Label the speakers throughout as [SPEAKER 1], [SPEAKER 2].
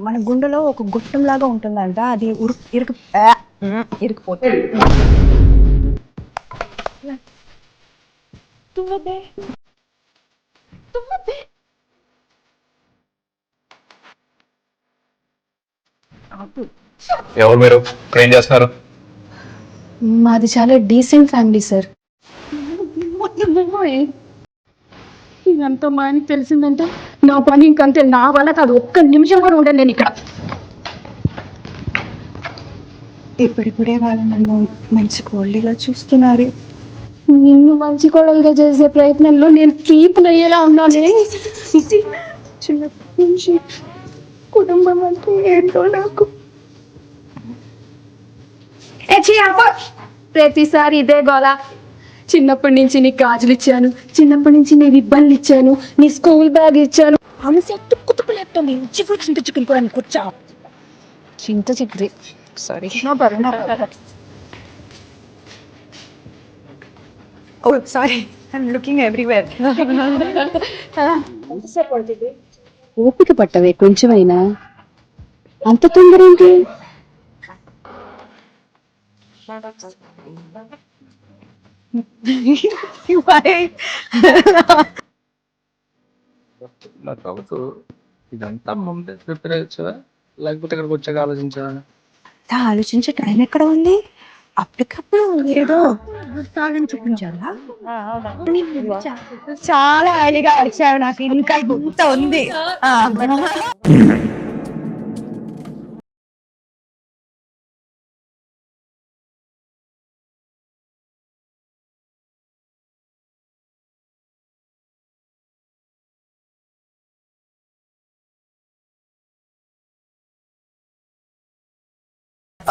[SPEAKER 1] మన గుండెలో ఒక గొట్టం లాగా ఉంటుందంట, అది ఇరుకుపోతుంది. తుమ్మదే తుమ్మదే.
[SPEAKER 2] ఎవరు మీరు? ఏం చేస్తున్నారు?
[SPEAKER 1] మాది చాలా డీసెంట్ ఫ్యామిలీ సార్. ఇదంతా మా ఆయనకి తెలిసిందంటే నా పని ఇంకంతే. నా వల్ల కాదు, ఒక్క నిమిషం కూడా ఉండను నేను ఇక్కడ. ఇప్పుడిప్పుడే వాళ్ళు నన్ను మంచి కోళ్ళిగా చూస్తున్నారు. నిన్ను మంచి కోడలుగా చేసే ప్రయత్నంలో నేను కీపులు అయ్యేలా ఉన్నానే. చిన్నప్పటి నుంచి కుటుంబం అంటే ఏంటో నాకు. ప్రతిసారి ఇదే గోల. చిన్నప్పటి నుంచి నీకు గాజులు ఇచ్చాను, చిన్నప్పటి నుంచి నీ రిబ్బన్లు ఇచ్చాను, నీ స్కూల్ బ్యాగ్ ఇచ్చాను. ఆమె కుతుకులేస్తుంది చిగురు చింత చికెన్ కూడా కూర్చా. చింత చిగురి సారీ. ఓ సారీ, ఐఎమ్ లుకింగ్ ఎవ్రీవేర్. ఓపిక పట్టవే కొంచెమైనా, అంత తొందర ఏంటి?
[SPEAKER 2] కాబట్టి ఇదంతా ముందే ప్రిపేర్ అయ్యొచ్చా, లేకపోతే ఇక్కడికి వచ్చాక ఆలోచించా?
[SPEAKER 1] ఆలోచించే టైం ఎక్కడ ఉంది? అప్పటికప్పుడు ఏదో తాగని చూపించాలా? చాలా హాయిగా వచ్చావు, నాకు ఇంకా ఇంత ఉంది.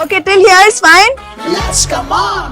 [SPEAKER 1] Okay, till here is fine.
[SPEAKER 3] Let's come on!